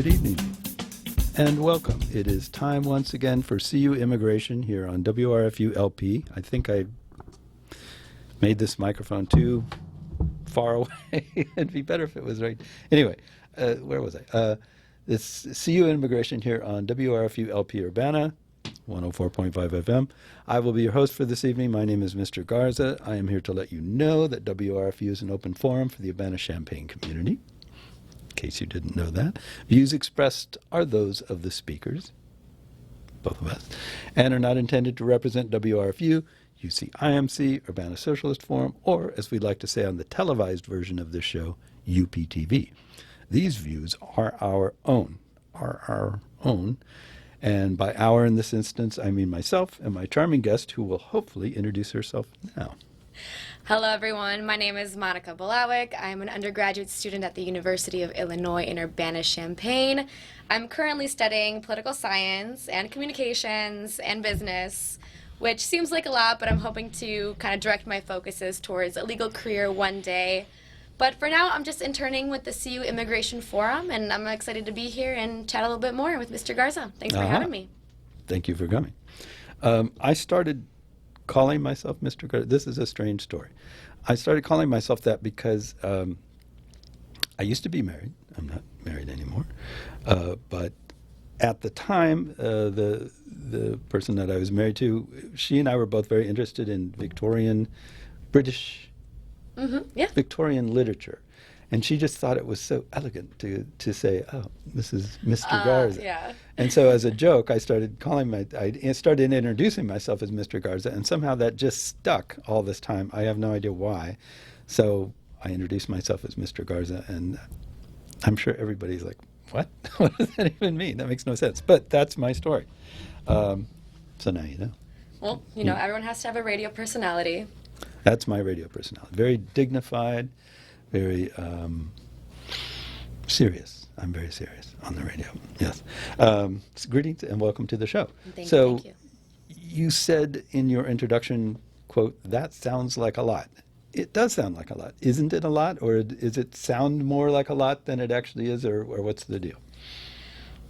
Good evening and welcome. It is time once again for CU Immigration here on WRFU LP. I think I made this microphone too far away. It'd be better if it was right. Anyway, where was I? This CU Immigration here on WRFU LP Urbana, 104.5 FM. I will be your host for this evening. My name is Mr. Garza. I am here to let you know that WRFU is an open forum for the Urbana-Champaign community. In case you didn't know that. Views expressed are those of the speakers, both of us, and are not intended to represent WRFU, UCIMC, Urbana Socialist Forum, or, as we like to say on the televised version of this show, UPTV. These views are our own, and by our in this instance, I mean myself and my charming guest, who will hopefully introduce herself now. Hello everyone, my name is Monica Bielawiec. I'm an undergraduate student at the University of Illinois in Urbana-Champaign. I'm currently studying political science and communications and business, which seems like a lot, but I'm hoping to kind of direct my focuses towards a legal career one day. But for now, I'm just interning with the CU Immigration Forum, and I'm excited to be here and chat a little bit more with Mr. Garza. Thanks for having me. Thank you for coming. I started calling myself Mr. Garza. This is a strange story. I started calling myself that because I used to be married. I'm not married anymore. But at the time, the person that I was married to, she and I were both very interested in Victorian, British, Victorian literature. And she just thought it was so elegant to say, "Oh, this is Mr. Garza." Yeah. And so, as a joke, I started introducing myself as Mr. Garza, and somehow that just stuck all this time. I have no idea why. So I introduced myself as Mr. Garza, and I'm sure everybody's like, "What? What does that even mean? That makes no sense." But that's my story. So now you know. Well, everyone has to have a radio personality. That's my radio personality. Very dignified. Very serious. I'm very serious on the radio. Yes. Greetings and welcome to the show. Thank you. You said in your introduction, quote, "That sounds like a lot." It does sound like a lot. Isn't it a lot? Or does it sound more like a lot than it actually is? Or what's the deal?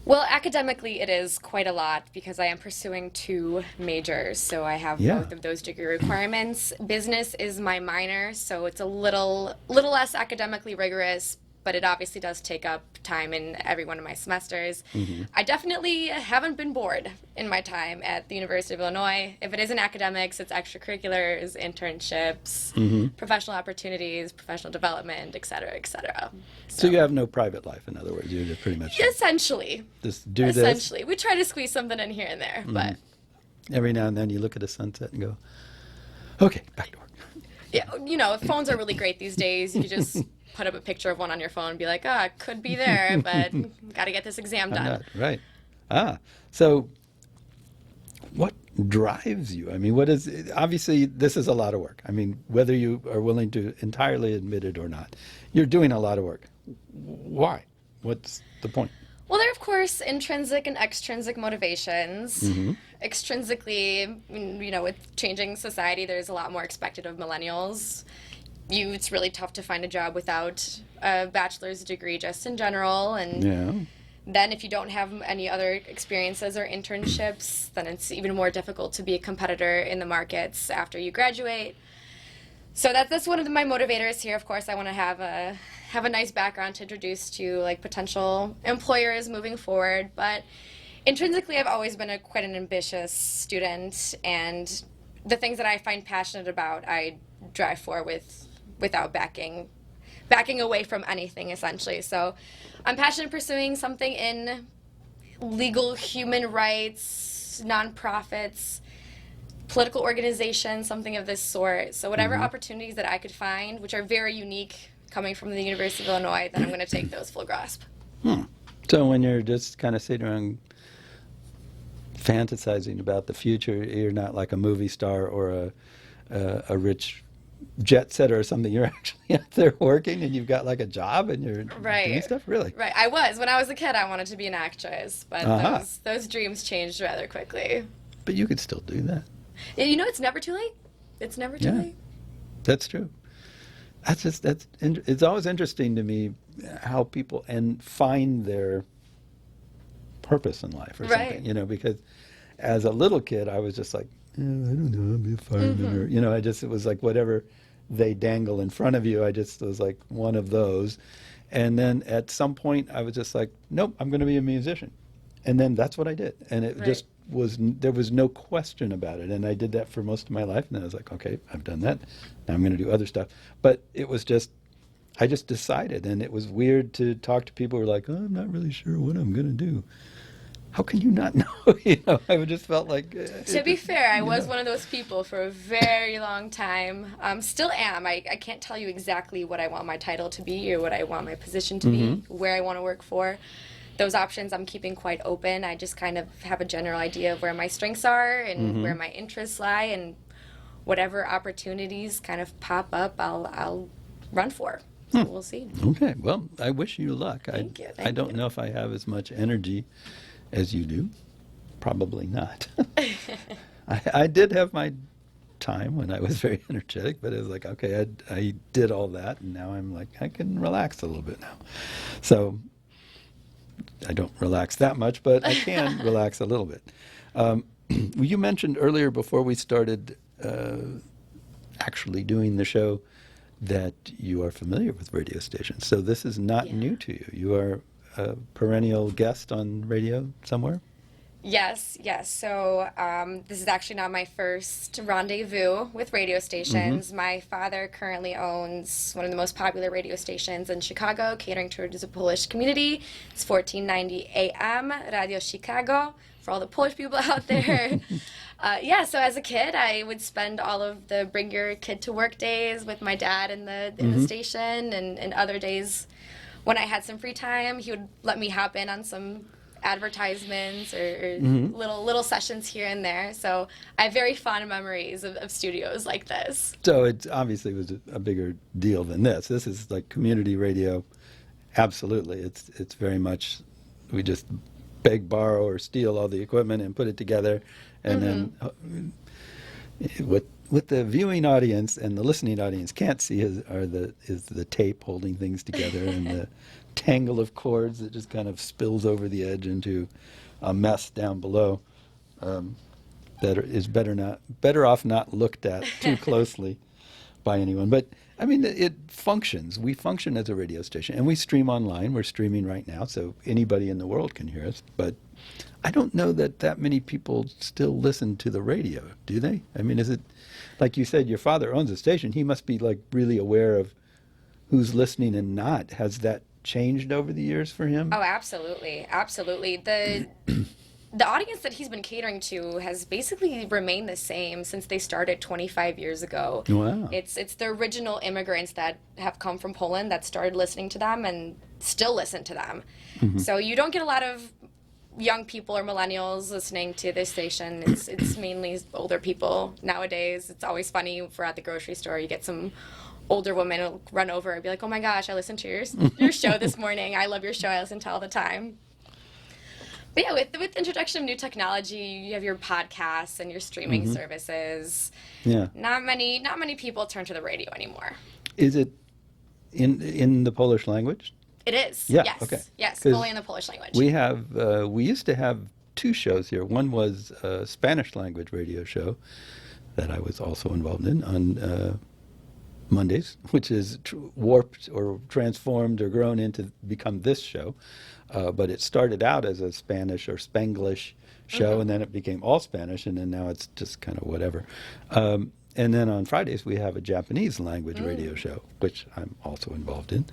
Well, academically, it is quite a lot because I am pursuing 2 majors, so I have both of those degree requirements. Business is my minor, so it's a little less academically rigorous, but it obviously does take up time in every one of my semesters. Mm-hmm. I definitely haven't been bored in my time at the University of Illinois. If it isn't academics, it's extracurriculars, internships, professional opportunities, professional development, et cetera, et cetera. So you have no private life, in other words. You just pretty much essentially just do this. Essentially, we try to squeeze something in here and there, but every now and then you look at a sunset and go, "Okay, back to work." Yeah, phones are really great these days. You just put up a picture of one on your phone and be like, it could be there, but got to get this exam done. Right. So what drives you? I mean, obviously this is a lot of work. I mean, whether you are willing to entirely admit it or not, you're doing a lot of work. Why? What's the point? Well, there are, of course, intrinsic and extrinsic motivations. Mm-hmm. Extrinsically, with changing society, there's a lot more expected of millennials. It's really tough to find a job without a bachelor's degree just in general. And then if you don't have any other experiences or internships, then it's even more difficult to be a competitor in the markets after you graduate. So that's one of my motivators here. Of course, I want to have a nice background to introduce to potential employers moving forward. But intrinsically, I've always been quite an ambitious student, and the things that I find passionate about, I drive for without backing away from anything, essentially. So I'm passionate pursuing something in legal human rights, nonprofits, political organizations, something of this sort. So whatever opportunities that I could find, which are very unique coming from the University of Illinois, then I'm going to take those full grasp. So when you're just kind of sitting around fantasizing about the future, you're not like a movie star or a rich jet setter or something. You're actually out there working and you've got like a job and you're doing stuff? Really? Right. When I was a kid, I wanted to be an actress, but those dreams changed rather quickly. But you could still do that. It's never too late. It's never too late. That's true. It's always interesting to me how people find their purpose in life or Right. something, you know, because as a little kid, I was just like, I don't know, I'll be a fireman, or, you know, it was like whatever they dangle in front of you, I just was like one of those. And then at some point, I was just like, nope, I'm going to be a musician. And then that's what I did. And it Right. just there was no question about it. And I did that for most of my life. And then I was like, okay, I've done that. Now I'm going to do other stuff. But it was just, I just decided. And it was weird to talk to people who were like, oh, I'm not really sure what I'm going to do. How can you not know? You know, I just felt like. To be fair, I was one of those people for a very long time. Still am. I can't tell you exactly what I want my title to be or what I want my position to be, where I want to work for. Those options I'm keeping quite open. I just kind of have a general idea of where my strengths are and where my interests lie, and whatever opportunities kind of pop up, I'll run for. So we'll see. Okay, well, I wish you luck. Thank you. I don't know if I have as much energy as you do. Probably not. I did have my time when I was very energetic, but it was like, okay, I did all that, and now I'm like, I can relax a little bit now. So I don't relax that much, but I can relax a little bit. You mentioned earlier before we started actually doing the show that you are familiar with radio stations. So this is not new to you. You are a perennial guest on radio somewhere? Yes. So this is actually not my first rendezvous with radio stations. My father currently owns one of the most popular radio stations in Chicago, catering towards the Polish community. It's 1490 AM, Radio Chicago, for all the Polish people out there. So as a kid, I would spend all of the bring your kid to work days with my dad in the station, and other days when I had some free time, he would let me hop in on some advertisements or little sessions here and there. So I have very fond memories of studios like this. So it obviously was a bigger deal than this. This is like community radio. Absolutely. It's very much, we just beg, borrow, or steal all the equipment and put it together. And then what the viewing audience and the listening audience can't see is the tape holding things together and the tangle of cords that just kind of spills over the edge into a mess down below that is better off not looked at too closely by anyone. But I mean, it functions. We function as a radio station, and we stream online. We're streaming right now, so anybody in the world can hear us. But I don't know that many people still listen to the radio, do they? I mean, is it, like you said, your father owns a station. He must be like really aware of who's listening and not. Has that changed over the years for him? Oh, absolutely. The audience that he's been catering to has basically remained the same since they started 25 years ago. Wow. It's the original immigrants that have come from Poland that started listening to them and still listen to them. So you don't get a lot of young people or millennials listening to this station. It's mainly older people nowadays. It's always funny if we're at the grocery store, you get some older woman will run over and be like, oh my gosh, I listened to your show this morning. I love your show. I listen to all the time. But yeah, with the introduction of new technology, you have your podcasts and your streaming services. Yeah. Not many people turn to the radio anymore. Is it in the Polish language? It is. Yeah. Yes. Okay. Yes. 'Cause Only in the Polish language. we used to have two shows here. One was a Spanish language radio show that I was also involved in on Mondays, which is warped or transformed or grown into become this show. But it started out as a Spanish or Spanglish show, and then it became all Spanish, and then now it's just kind of whatever. And then on Fridays we have a Japanese language radio show, which I'm also involved in.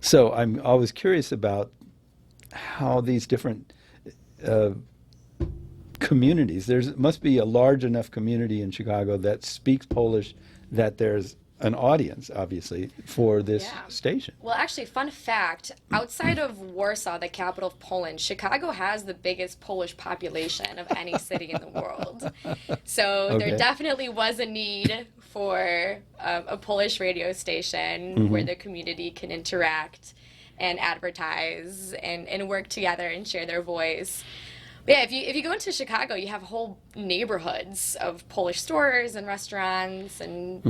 So I'm always curious about how these different communities, must be a large enough community in Chicago that speaks Polish that there's an audience, obviously, for this station. Well, actually, fun fact, outside of Warsaw, the capital of Poland, Chicago has the biggest Polish population of any city in the world. So there definitely was a need for a Polish radio station where the community can interact and advertise and work together and share their voice. But yeah, if you go into Chicago, you have whole neighborhoods of Polish stores and restaurants and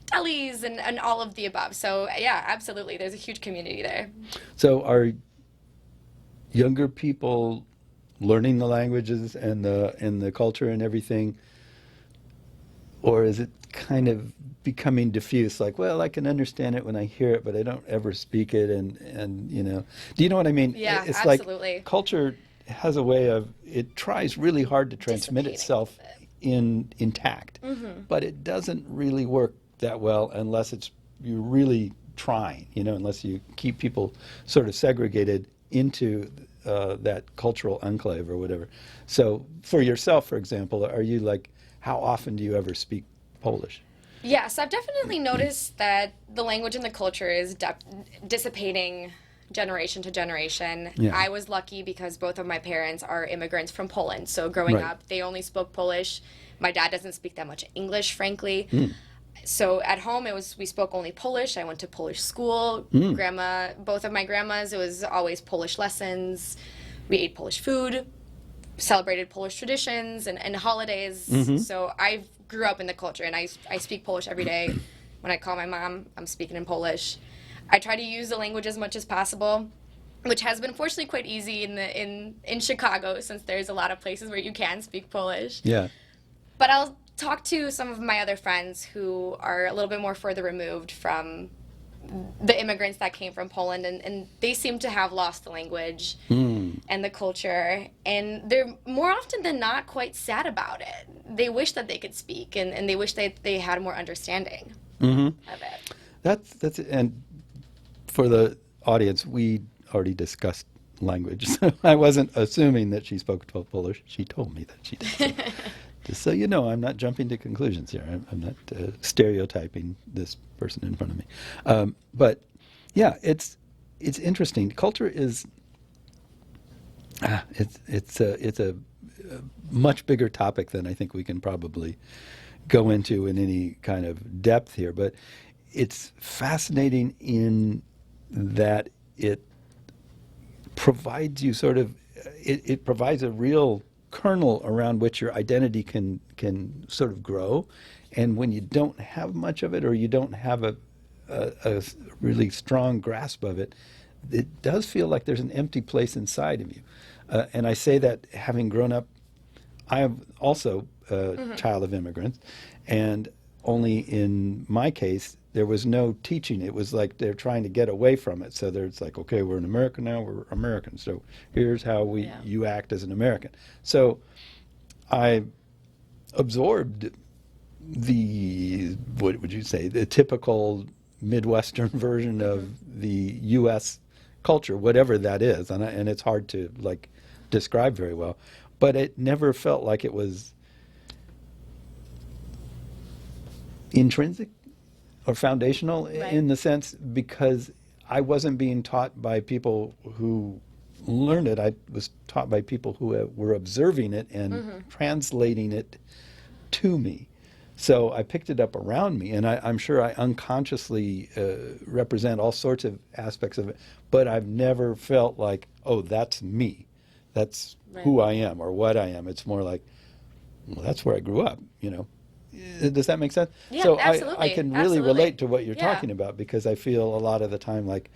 delis and all of the above. So yeah, absolutely, there's a huge community there. So younger people learning the languages and the culture and everything, or is it kind of becoming diffuse? Like, well, I can understand it when I hear it, but I don't ever speak it, and do you know what I mean? Yeah, It's absolutely. like culture has a way of, it tries really hard to transmit itself intact, but it doesn't really work that well unless you're really trying, unless you keep people sort of segregated into that cultural enclave or whatever. So for yourself, for example, are you like, how often do you ever speak Polish? Yes, I've definitely noticed that the language and the culture is dissipating generation to generation. Yeah. I was lucky because both of my parents are immigrants from Poland. So growing Right. up, they only spoke Polish. My dad doesn't speak that much English, frankly. Mm. So at home, we spoke only Polish. I went to Polish school. Both of my grandmas, it was always Polish lessons. We ate Polish food, celebrated Polish traditions and holidays. So I grew up in the culture, and I speak Polish every day. When I call my mom, I'm speaking in Polish. I try to use the language as much as possible, which has been fortunately quite easy in Chicago, since there's a lot of places where you can speak Polish. Yeah. But I'll talk to some of my other friends who are a little bit more further removed from the immigrants that came from Poland, and they seem to have lost the language and the culture, and they're more often than not quite sad about it. They wish that they could speak, and they wish they had more understanding of it. That's and for the audience, we already discussed language, so I wasn't assuming that she spoke Polish. She told me that she did. So, just so you know, I'm not jumping to conclusions here. I'm not stereotyping this person in front of me. But yeah, it's interesting. Culture is it's a much bigger topic than I think we can probably go into in any kind of depth here. But it's fascinating in that it provides you sort of it provides a real kernel around which your identity can sort of grow, and when you don't have much of it, or you don't have a really strong grasp of it, it does feel like there's an empty place inside of you. And I say that having grown up, I am also a child of immigrants, and only in my case there was no teaching. It was like they're trying to get away from it. So there's like, okay, we're in America now, we're Americans. So here's how you act as an American. So I absorbed what would you say, the typical Midwestern version of the U.S. culture, whatever that is. And it's hard to like describe very well. But it never felt like it was intrinsic or foundational in the sense, because I wasn't being taught by people who learned it. I was taught by people who were observing it and translating it to me. So I picked it up around me, and I'm sure I unconsciously represent all sorts of aspects of it, but I've never felt like, oh, that's me. That's who I am or what I am. It's more like, well, that's where I grew up, Does that make sense? Yeah, so absolutely. I can really Absolutely. relate to what you're talking about, because I feel a lot of the time like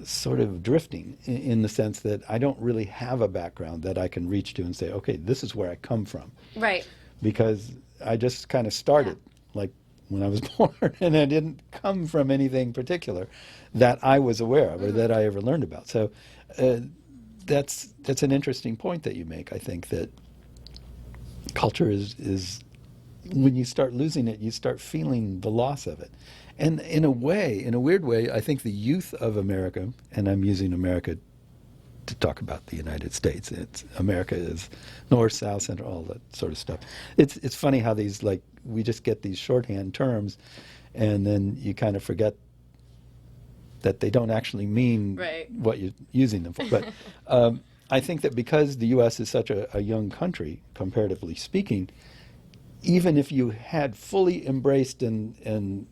sort of drifting in the sense that I don't really have a background that I can reach to and say, okay, this is where I come from. Right. Because I just kind of started like when I was born, and I didn't come from anything particular that I was aware of or that I ever learned about. So that's an interesting point that you make. I think that culture is when you start losing it, you start feeling the loss of it. And in a weird way, I think the youth of America, and I'm using America to talk about the United States. America is north, south, central, all that sort of stuff. It's funny how these, like, we just get these shorthand terms, and then you kind of forget that they don't actually mean what you're using them for. But I think that because the U.S. is such a young country, comparatively speaking, even if you had fully embraced and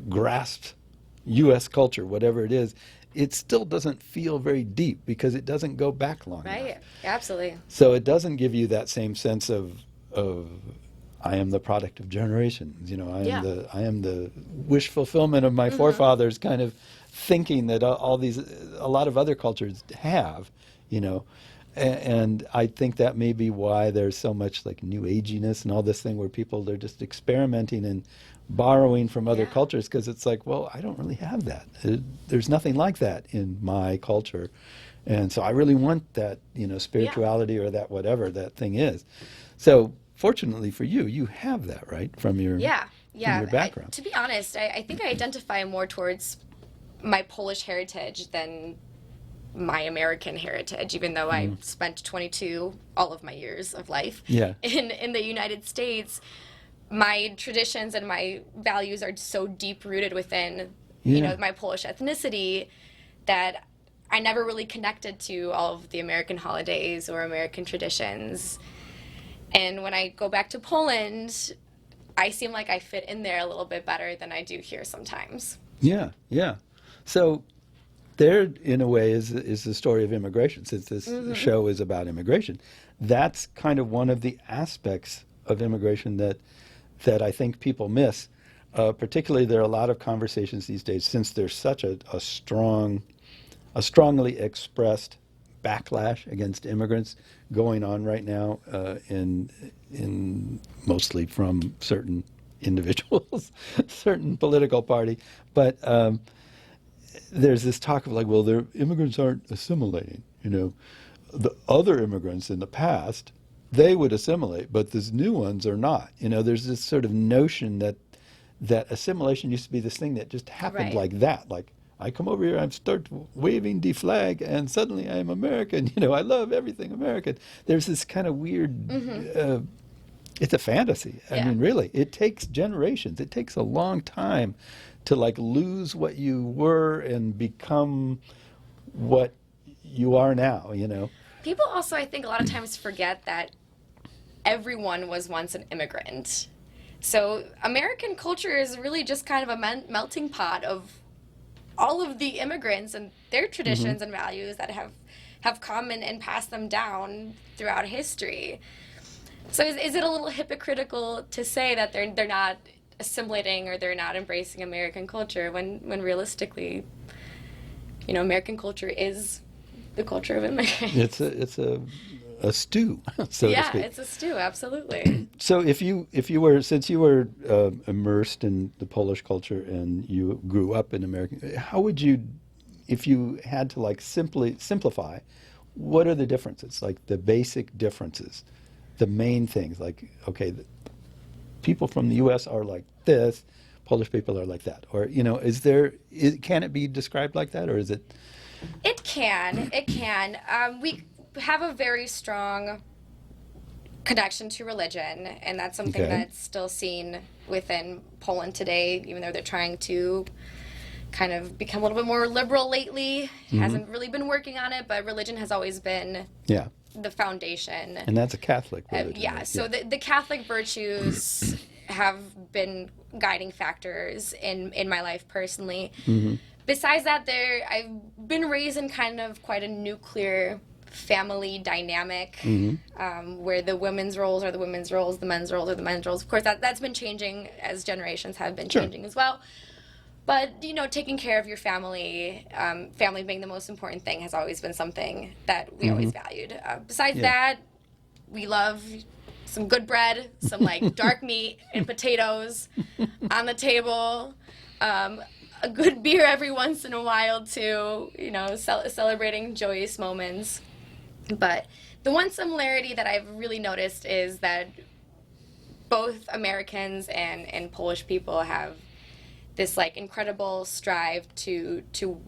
grasped U.S. culture, whatever it is, it still doesn't feel very deep because it doesn't go back long enough. Right. Absolutely. So it doesn't give you that same sense of I am the product of generations. Yeah. I am the wish fulfillment of my forefathers kind of thinking that a lot of other cultures have, and I think that may be why there's so much like new aginess and all this thing where people, they're just experimenting and borrowing from other cultures, because it's like, well, I don't really have that. There's nothing like that in my culture. And so I really want that, spirituality or that whatever that thing is. So fortunately for you, you have that, right, from your from your background. To be honest, I think I identify more towards my Polish heritage than my American heritage, even though I spent all of my years of life in the United States. My traditions and my values are so deep rooted within my Polish ethnicity that I never really connected to all of the American holidays or American traditions. And when I go back to Poland, I seem like I fit in there a little bit better than I do here sometimes. Yeah, yeah. So there, in a way, is the story of immigration. Since this show is about immigration, that's kind of one of the aspects of immigration that I think people miss. Particularly, there are a lot of conversations these days, since there's such a strongly expressed backlash against immigrants going on right now, in mostly from certain individuals, certain political party, but there's this talk of like, well, the immigrants aren't assimilating. The other immigrants in the past, they would assimilate, but these new ones are not. There's this sort of notion that assimilation used to be this thing that just happened like that, like, I come over here, I start waving the flag, and suddenly I'm American. I love everything American. There's this kind of weird, it's a fantasy. I mean, really, it takes generations. It takes a long time to like lose what you were and become what you are now, People also, I think, a lot of times forget that everyone was once an immigrant. So American culture is really just kind of a melting pot of all of the immigrants and their traditions and values that have come and passed them down throughout history. So is it a little hypocritical to say that they're not assimilating or they're not embracing American culture when realistically, American culture is the culture of immigrants? It's a stew, so to speak. Yeah, it's a stew, absolutely. So if you were, since you were immersed in the Polish culture and you grew up in American, how would you, if you had to like simplify, what are the differences, like the basic differences, the main things, like, okay, people from the U.S. are like this, Polish people are like that, or can it be described like that, or is it? It can. We have a very strong connection to religion, and that's something that's still seen within Poland today, even though they're trying to kind of become a little bit more liberal lately. Hasn't really been working on it, but religion has always been the foundation. And that's a Catholic religion. So the Catholic virtues have been guiding factors in my life personally. Besides that, I've been raised in kind of quite a nuclear family dynamic, where the women's roles are the women's roles, the men's roles are the men's roles. Of course, that's been changing as generations have been changing as well. But, taking care of your family, family being the most important thing, has always been something that we always valued. Besides that, we love some good bread, some like dark meat and potatoes on the table. A good beer every once in a while too, celebrating joyous moments. But the one similarity that I've really noticed is that both Americans and Polish people have this like incredible strive to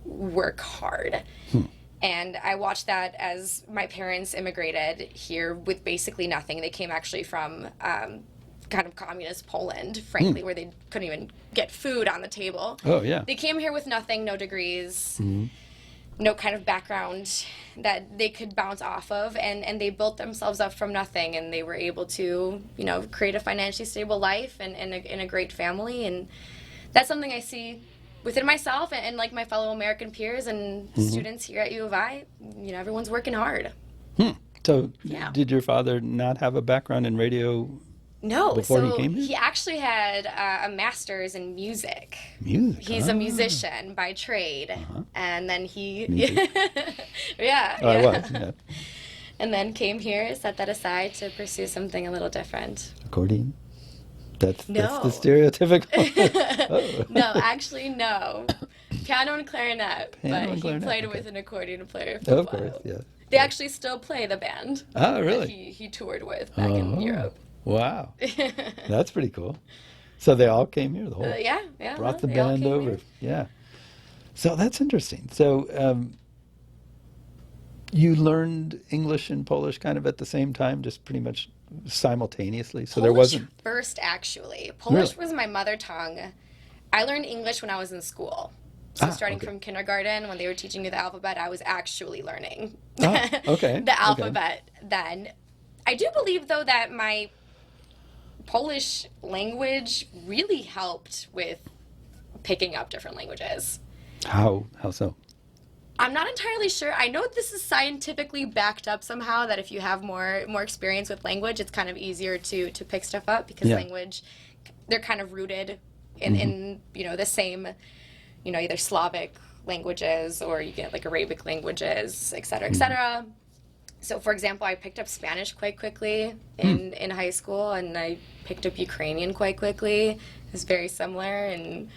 work hard. And I watched that as my parents immigrated here with basically nothing. They came actually from kind of communist Poland, frankly, where they couldn't even get food on the table. Oh, yeah. They came here with nothing, no degrees, no kind of background that they could bounce off of, and they built themselves up from nothing, and they were able to, create a financially stable life and a great family, and that's something I see within myself and like my fellow American peers and students here at U of I. Everyone's working hard. So did your father not have a background in radio No, before he so came here? he actually had a master's in music. Music. He's a musician by trade, and then Music. yeah, Oh, I yeah. was, yeah. And then came here, set that aside to pursue something a little different. Accordion? That's the No. stereotypical. Oh. No, actually, no. Piano and clarinet, Piano but and he clarinet, played okay. with an accordion player for a Of while. course, yeah. They actually still play the band Oh, that really? he toured with back in Oh, Europe. wow. That's pretty cool. So they all came here, the whole, Yeah, yeah. brought the they all band came over. here. Yeah. So that's interesting. So you learned English and Polish kind of at the same time, just pretty much simultaneously. So there Polish wasn't. first, actually. Polish Really? was my mother tongue. I learned English when I was in school. So starting Okay. from kindergarten, when they were teaching me the alphabet, I was actually learning Okay. Okay. the alphabet then. I do believe, though, that my Polish language really helped with picking up different languages. How so? I'm not entirely sure. I know this is scientifically backed up somehow, that if you have more experience with language, it's kind of easier to pick stuff up, because Yeah. language, they're kind of rooted in the same, either Slavic languages, or you get like Arabic languages, et cetera, et cetera. So, for example, I picked up Spanish quite quickly in high school, and I picked up Ukrainian quite quickly. It's very similar, and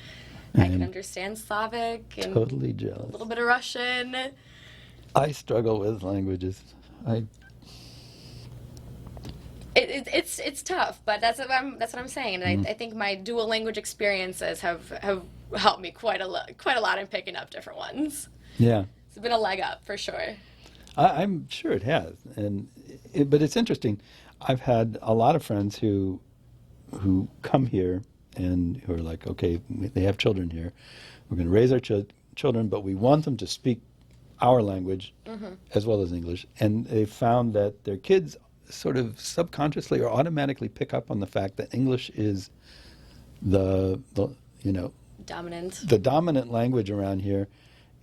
I can understand Slavic and Totally a jealous. little bit of Russian. I struggle with languages. It's tough, but that's what I'm saying, and I think my dual language experiences have helped me quite a lot in picking up different ones. Yeah. It's been a leg up for sure. I'm sure it has, but it's interesting. I've had a lot of friends who come here and who are like, okay, they have children here. We're going to raise our children, but we want them to speak our language as well as English. And they found that their kids sort of subconsciously or automatically pick up on the fact that English is the dominant language around here,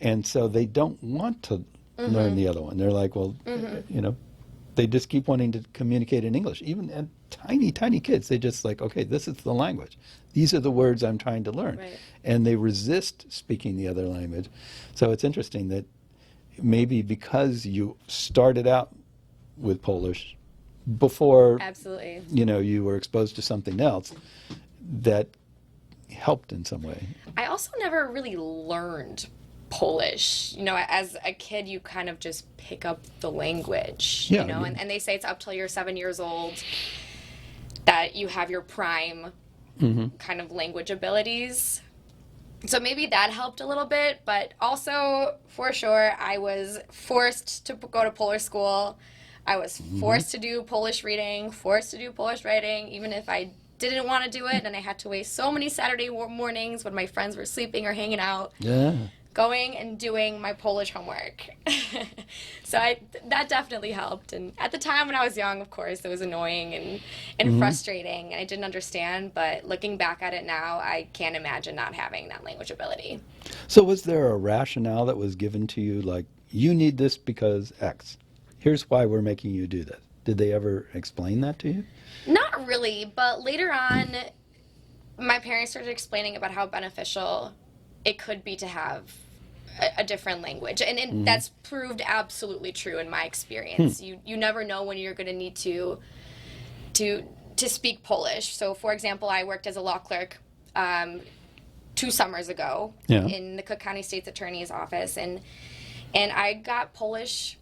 and so they don't want to learn the other one. They're like, well, they just keep wanting to communicate in English. Even at tiny kids, they just like, okay, this is the language. These are the words I'm trying to learn. Right. And they resist speaking the other language. So it's interesting that maybe because you started out with Polish before Absolutely. you were exposed to something else, that helped in some way. I also never really learned Polish. As a kid, you kind of just pick up the language, Yeah, and they say it's up till you're 7 years old that you have your prime kind of language abilities. So maybe that helped a little bit, but also, for sure, I was forced to go to Polish school. I was forced to do Polish reading, forced to do Polish writing, even if I didn't want to do it, and I had to waste so many Saturday mornings when my friends were sleeping or hanging out, Yeah. going and doing my Polish homework. So that definitely helped. And at the time when I was young, of course, it was annoying and frustrating, and I didn't understand. But looking back at it now, I can't imagine not having that language ability. So was there a rationale that was given to you, like, you need this because X? Here's why we're making you do this. Did they ever explain that to you? Not really, but later on, my parents started explaining about how beneficial it could be to have a different language, and that's proved absolutely true in my experience. You never know when you're going to need to speak Polish. So, for example, I worked as a law clerk 2 summers ago in the Cook County State's Attorney's office, and I got Polish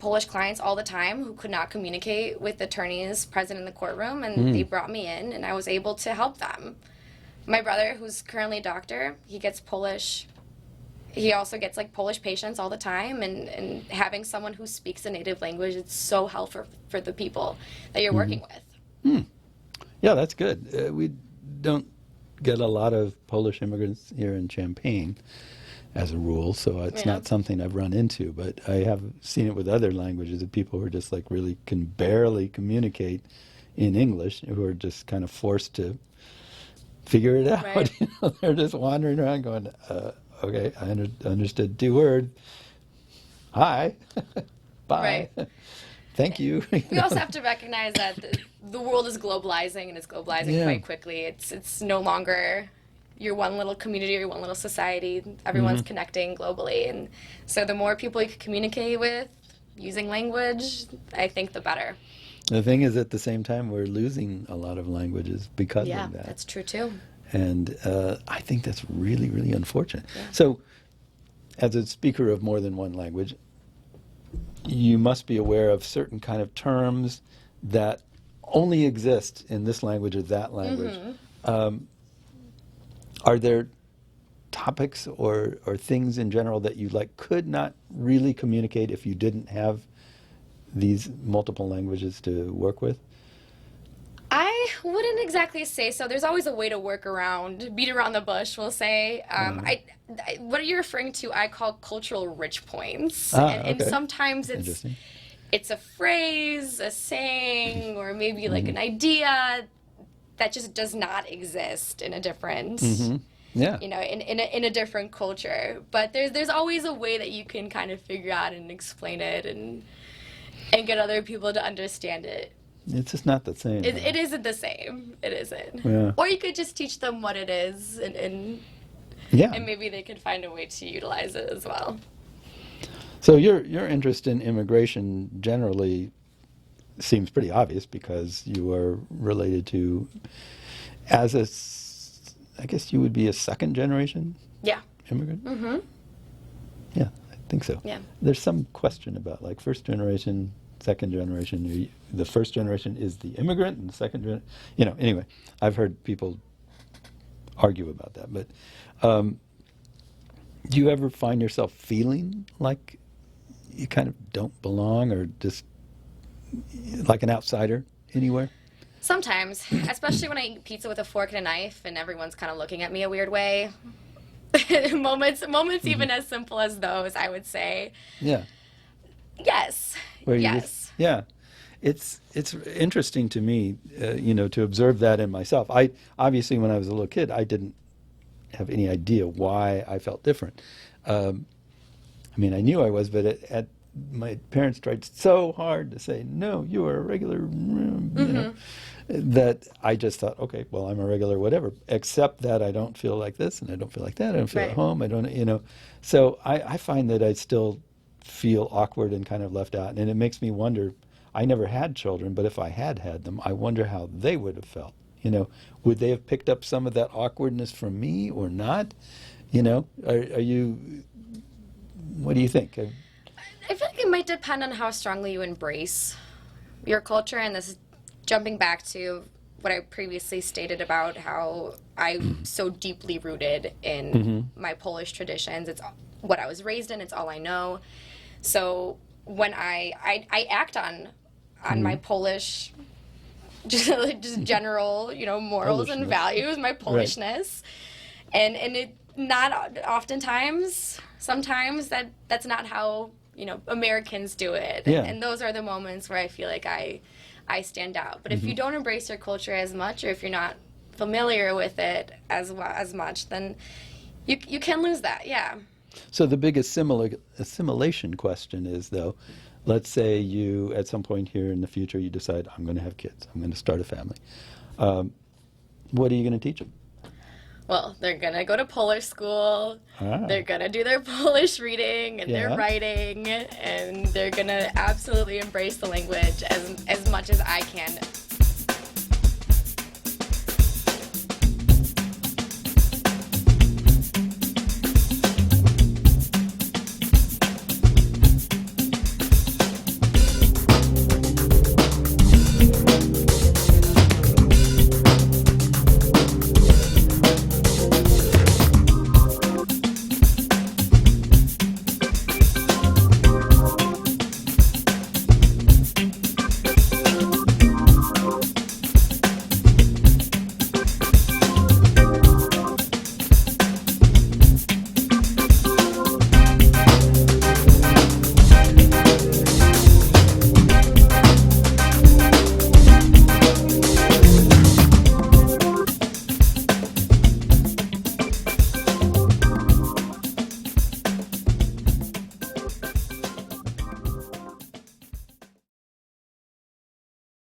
clients all the time who could not communicate with attorneys present in the courtroom, and they brought me in, and I was able to help them. My brother, who's currently a doctor, he gets Polish. He also gets like Polish patients all the time, and having someone who speaks a native language, it's so helpful for the people that you're working with. Yeah, that's good. We don't get a lot of Polish immigrants here in Champaign, as a rule, so it's not something I've run into, but I have seen it with other languages of people who are just like really can barely communicate in English, who are just kind of forced to figure it out. Right. They're just wandering around going, okay, I understood 2 words. Hi. Bye. Right. thank you. We also have to recognize that the world is globalizing, and it's globalizing quite quickly. It's no longer your one little community or your one little society. Everyone's connecting globally, and so the more people you can communicate with using language, I think the better. The thing is, at the same time, we're losing a lot of languages because Yeah, of that. that's true too. And I think that's really, really unfortunate. Yeah. So, as a speaker of more than one language, you must be aware of certain kind of terms that only exist in this language or that language. Are there topics or things in general that you could not really communicate if you didn't have these multiple languages to work with? I wouldn't exactly say so. There's always a way to work around, beat around the bush, we'll say. What are you referring to? I call cultural rich points. And Okay. sometimes it's a phrase, a saying, or maybe an idea that just does not exist in a different, Yeah. in a different culture. But there's always a way that you can kind of figure out and explain it and get other people to understand it. It's just not the same. It isn't the same. It isn't. Yeah. Or you could just teach them what it is, and Yeah. maybe they could find a way to utilize it as well. So your interest in immigration generally seems pretty obvious because you are related to, I guess you would be a second generation Yeah. immigrant? Mm-hmm. Yeah, I think so. Yeah. There's some question about first generation, second generation. The first generation is the immigrant, and the second generation, anyway, I've heard people argue about that. But do you ever find yourself feeling like you kind of don't belong or just like an outsider anywhere? Sometimes, especially when I eat pizza with a fork and a knife, and everyone's kind of looking at me a weird way. moments even as simple as those, I would say. Yeah. Yes. Where you Yes. yeah. It's interesting to me, to observe that in myself. I obviously, when I was a little kid, I didn't have any idea why I felt different. I knew I was, but my parents tried so hard to say, no, you are a regular, that I just thought, okay, well, I'm a regular whatever, except that I don't feel like this, and I don't feel like that, I don't feel at home, I don't, So I find that I still feel awkward and kind of left out, and it makes me wonder. I never had children, but if I had them, I wonder how they would have felt. Would they have picked up some of that awkwardness from me or not? Are you? What do you think? I feel like it might depend on how strongly you embrace your culture, and this is jumping back to what I previously stated about how I'm so deeply rooted in my Polish traditions. It's what I was raised in. It's all I know. So when I act on my Polish, just general, morals and values, my Polishness, and it not oftentimes, sometimes that's not how Americans do it, and those are the moments where I feel like I stand out. But if you don't embrace your culture as much, or if you're not familiar with it as much, then you can lose that. Yeah. So the big assimilation question is, though, let's say you, at some point here in the future, you decide, I'm going to have kids, I'm going to start a family. What are you going to teach them? Well, they're going to go to Polish school, they're going to do their Polish reading and their writing, and they're going to absolutely embrace the language as much as I can